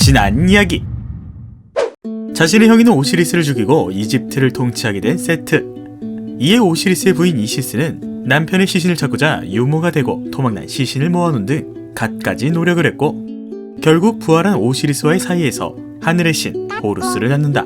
지난 이야기. 자신의 형인 오시리스를 죽이고 이집트를 통치하게 된 세트. 이에 오시리스의 부인 이시스는 남편의 시신을 찾고자 유모가 되고 도망난 시신을 모아놓은 등 갖가지 노력을 했고 결국 부활한 오시리스와의 사이에서 하늘의 신 호루스를 낳는다.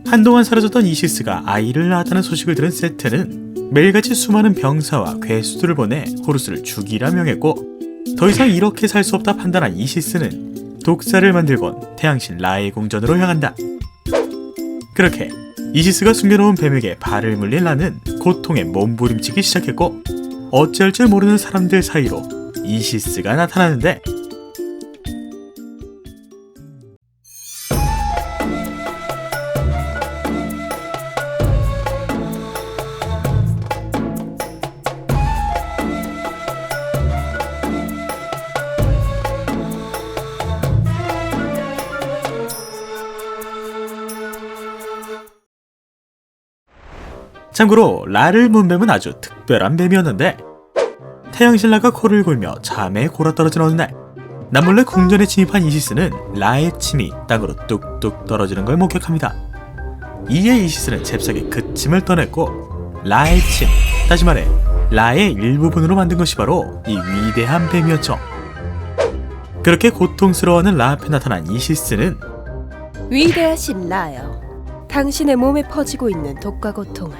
한동안 사라졌던 이시스가 아이를 낳았다는 소식을 들은 세트는 매일같이 수많은 병사와 괴수들을 보내 호루스를 죽이라 명했고 더 이상 이렇게 살 수 없다 판단한 이시스는 독사를 만들곤 태양신 라의 궁전으로 향한다. 그렇게 이시스가 숨겨놓은 뱀에게 발을 물린 라는 고통에 몸부림치기 시작했고 어찌할 줄 모르는 사람들 사이로 이시스가 나타나는데 참고로 라를 문 뱀은 아주 특별한 뱀이었는데 태양신라가 코를 골며 잠에 골아떨어진 어느 날 남몰래 궁전에 침입한 이시스는 라의 침이 땅으로 뚝뚝 떨어지는 걸 목격합니다. 이에 이시스는 잽싸게 그 침을 떠냈고 라의 침, 다시 말해 라의 일부분으로 만든 것이 바로 이 위대한 뱀이었죠. 그렇게 고통스러워하는 라 앞에 나타난 이시스는 위대하신 라여, 당신의 몸에 퍼지고 있는 독과 고통을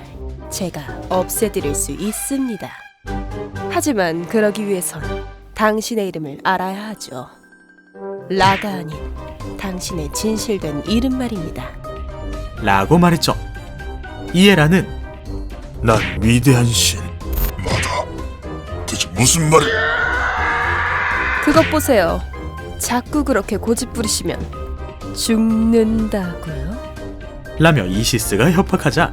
제가 없애드릴 수 있습니다. 하지만 그러기 위해선 당신의 이름을 알아야 하죠. 라가 아닌 당신의 진실된 이름 말입니다. 라고 말했죠. 이에 라는 난 위대한 신. 맞아. 대체 무슨 말이야? 그것 보세요. 자꾸 그렇게 고집 부리시면 죽는다고요? 라며 이시스가 협박하자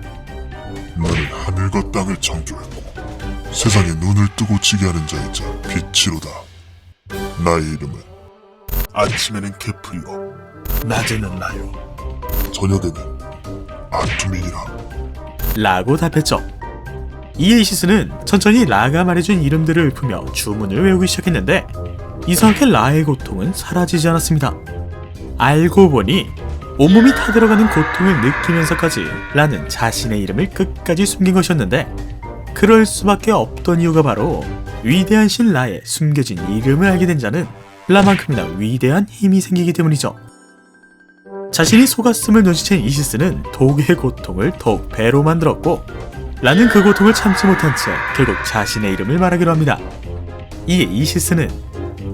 나는 하늘과 땅을 창조했고 세상에 눈을 뜨고 지게 하는 자이자 빛이로다. 나의 이름은 아침에는 게프리오, 낮에는 나요, 저녁에는 아투밀이라. 라고 답했죠. 이에 이시스는 천천히 라가 말해준 이름들을 읊으며 주문을 외우기 시작했는데 이상하게 라의 고통은 사라지지 않았습니다. 알고 보니 온몸이 타들어가는 고통을 느끼면서까지 라는 자신의 이름을 끝까지 숨긴 것이었는데 그럴 수밖에 없던 이유가 바로 위대한 신 라의 숨겨진 이름을 알게 된 자는 라만큼이나 위대한 힘이 생기기 때문이죠. 자신이 속았음을 눈치챈 이시스는 독의 고통을 더욱 배로 만들었고 라는 그 고통을 참지 못한 채 결국 자신의 이름을 말하기로 합니다. 이에 이시스는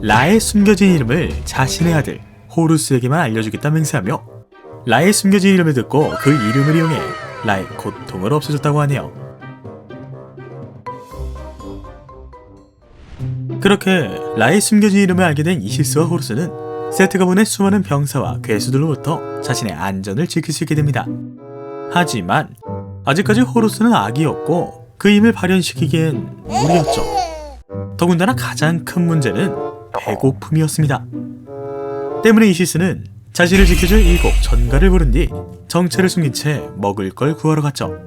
라의 숨겨진 이름을 자신의 아들 호루스에게만 알려주겠다 맹세하며 라의 숨겨진 이름을 듣고 그 이름을 이용해 라의 고통을 없애줬다고 하네요. 그렇게 라의 숨겨진 이름을 알게 된 이시스와 호루스는 세트가 보낸 수많은 병사와 괴수들로부터 자신의 안전을 지킬 수 있게 됩니다. 하지만 아직까지 호루스는 아기였고 그 힘을 발현시키기엔 무리였죠. 더군다나 가장 큰 문제는 배고픔이었습니다. 때문에 이시스는 자신을 지켜줄 7 전갈을 부른 뒤 정체를 숨긴 채 먹을 걸 구하러 갔죠.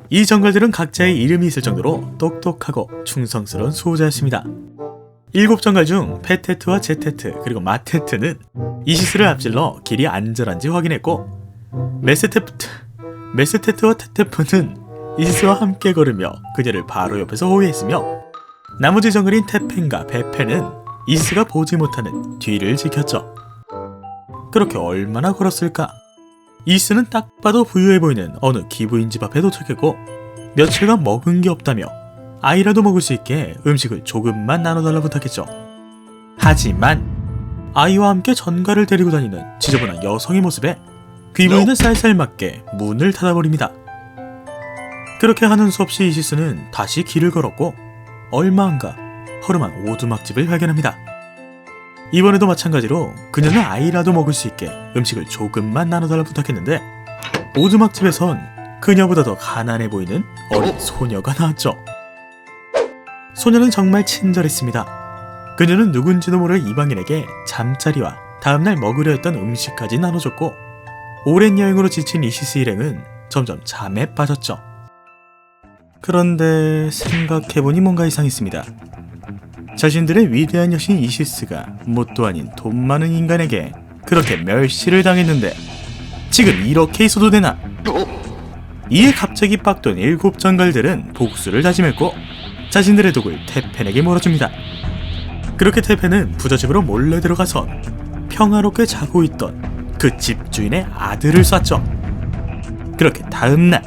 이 전갈들은 각자의 이름이 있을 정도로 똑똑하고 충성스러운 수호자였습니다. 7 전갈 중 페테트와 제테트 그리고 마테트는 이시스를 앞질러 길이 안전한지 확인했고 메세테트와 테테프는 이시스와 함께 걸으며 그녀를 바로 옆에서 호위했으며 나머지 전갈인 테펜과 베페는 이시스가 보지 못하는 뒤를 지켰죠. 그렇게 얼마나 걸었을까? 이시스는 딱 봐도 부유해 보이는 어느 기부인 집 앞에 도착했고 며칠간 먹은 게 없다며 아이라도 먹을 수 있게 음식을 조금만 나눠달라 부탁했죠. 하지만 아이와 함께 전갈을 데리고 다니는 지저분한 여성의 모습에 귀부인은 쌀쌀맞게 문을 닫아버립니다. 그렇게 하는 수 없이 이시스는 다시 길을 걸었고 얼마 안가 허름한 오두막집을 발견합니다. 이번에도 마찬가지로 그녀는 아이라도 먹을 수 있게 음식을 조금만 나눠달라 부탁했는데 오두막집에선 그녀보다 더 가난해 보이는 어린 소녀가 나왔죠. 소녀는 정말 친절했습니다. 그녀는 누군지도 모를 이방인에게 잠자리와 다음날 먹으려 했던 음식까지 나눠줬고 오랜 여행으로 지친 이시스 일행은 점점 잠에 빠졌죠. 그런데 생각해보니 뭔가 이상했습니다. 자신들의 위대한 여신 이시스가 뭣도 아닌 돈 많은 인간에게 그렇게 멸시를 당했는데 지금 이렇게 있어도 되나? 이에 갑자기 빡돈 7장갈들은 복수를 다짐했고 자신들의 독을 테펜에게 몰아줍니다. 그렇게 테펜은 부잣집으로 몰래 들어가서 평화롭게 자고 있던 그 집주인의 아들을 쐈죠. 그렇게 다음날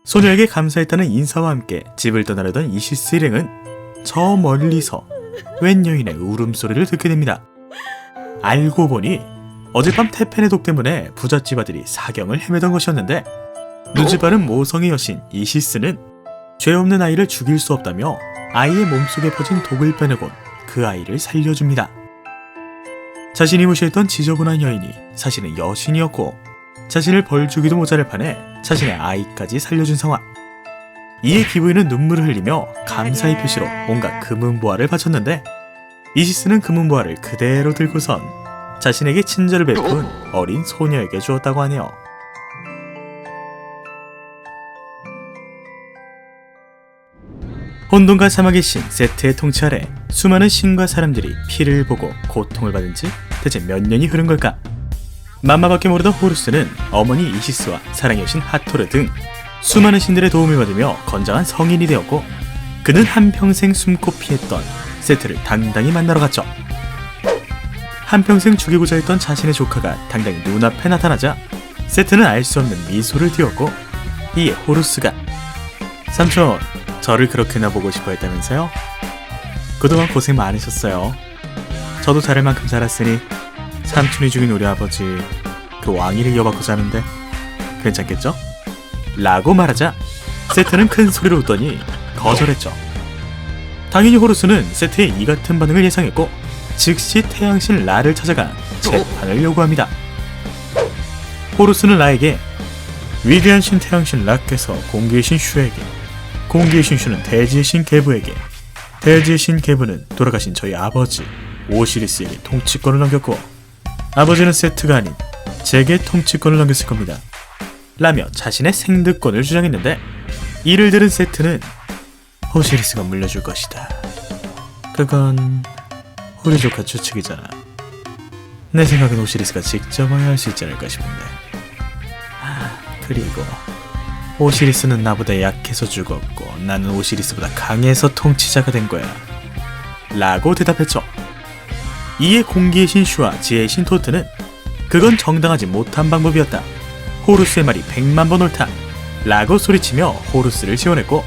소녀에게 감사했다는 인사와 함께 집을 떠나려던 이시스 일행은 저 멀리서 웬 여인의 울음소리를 듣게 됩니다. 알고 보니 어젯밤 테펜의 독 때문에 부잣집 아들이 사경을 헤매던 것이었는데 눈치 빠른 모성의 여신 이시스는 죄 없는 아이를 죽일 수 없다며 아이의 몸속에 퍼진 독을 빼내곤 그 아이를 살려줍니다. 자신이 무시했던 지저분한 여인이 사실은 여신이었고 자신을 벌주기도 모자랄 판에 자신의 아이까지 살려준 상황. 이에 기부인은 눈물을 흘리며 감사의 표시로 온갖 금은보화를 바쳤는데 이시스는 금은보화를 그대로 들고선 자신에게 친절을 베푼 어린 소녀에게 주었다고 하네요. 혼돈과 사막의 신 세트의 통치 아래 수많은 신과 사람들이 피를 보고 고통을 받은 지 대체 몇 년이 흐른 걸까? 맘마밖에 모르던 호루스는 어머니 이시스와 사랑의 여신 하토르 등 수많은 신들의 도움을 받으며 건장한 성인이 되었고 그는 한평생 숨고 피했던 세트를 당당히 만나러 갔죠. 한평생 죽이고자 했던 자신의 조카가 당당히 눈앞에 나타나자 세트는 알 수 없는 미소를 띄웠고 이에 호루스가 삼촌, 저를 그렇게나 보고 싶어 했다면서요? 그동안 고생 많으셨어요. 저도 자랄 만큼 자랐으니 삼촌이 죽인 우리 아버지 그 왕위를 이어받고자 하는데 괜찮겠죠? 라고 말하자 세트는 큰 소리로 웃더니 거절했죠. 당연히 호루스는 세트의 이 같은 반응을 예상했고 즉시 태양신 라를 찾아가 재판을 요구합니다. 호루스는 라에게 위대한 신 태양신 라께서 공기의 신 슈에게, 공기의 신 슈는 대지의 신 게브에게, 대지의 신 게브는 돌아가신 저희 아버지 오시리스에게 통치권을 넘겼고 아버지는 세트가 아닌 제게 통치권을 넘겼을 겁니다. 라며 자신의 생득권을 주장했는데 이를 들은 세트는 오시리스가 물려줄 것이다. 그건 우리 조카 추측이잖아. 내 생각엔 오시리스가 직접 와야 할 수 있지 않을까 싶은데. 그리고 오시리스는 나보다 약해서 죽었고 나는 오시리스보다 강해서 통치자가 된 거야. 라고 대답했죠. 이에 공기의 신 슈와 지혜의 신 토트는 그건 정당하지 못한 방법이었다. 호루스의 말이 100만 번 옳다. 라고 소리치며 호루스를 지원했고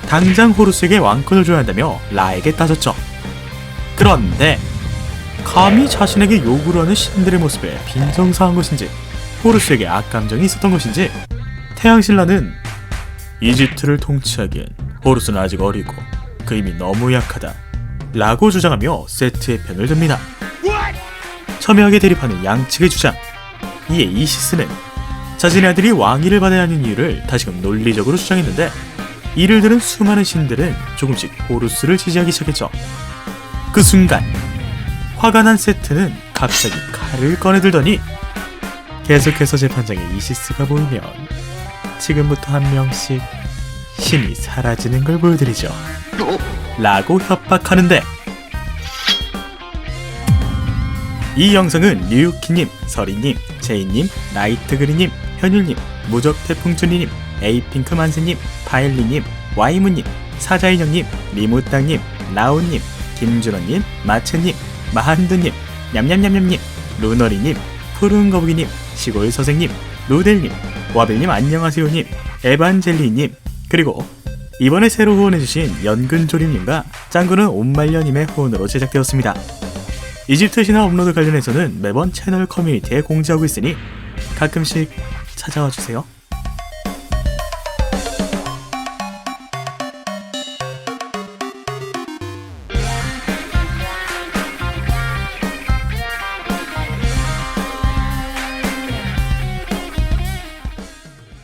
당장 호루스에게 왕권을 줘야 한다며 라에게 따졌죠. 그런데 감히 자신에게 요구를 하는 신들의 모습에 빈정상한 것인지 호루스에게 악감정이 있었던 것인지 태양신라는 이집트를 통치하기엔 호루스는 아직 어리고 그 힘이 너무 약하다 라고 주장하며 세트의 편을 듭니다. 첨예하게 대립하는 양측의 주장. 이에 이시스는 자신의 아들이 왕위를 받아야 하는 이유를 다시금 논리적으로 주장했는데 이를 들은 수많은 신들은 조금씩 호루스를 지지하기 시작했죠. 그 순간 화가 난 세트는 갑자기 칼을 꺼내들더니 계속해서 재판장에 이시스가 보이면 지금부터 한 명씩 신이 사라지는 걸 보여드리죠. 라고 협박하는데 이 영상은 류유키님, 서리님, 제이님, 나이트그리님, 현율님, 무적태풍준이님, 에이핑크 만세님, 파일리님, 와이무님, 사자인형님, 리무땅님, 라온님, 김준호님, 마츠님, 마한두님, 냠냠냠냠님, 루너리님, 푸른거북이님, 시골서생님, 루델님, 와벨님 안녕하세요님, 에반젤리님, 그리고 이번에 새로 후원해주신 연근조림님과 짱구는 온말려님의 후원으로 제작되었습니다. 이집트 신화 업로드 관련해서는 매번 채널 커뮤니티에 공지하고 있으니 가끔씩 찾아와주세요.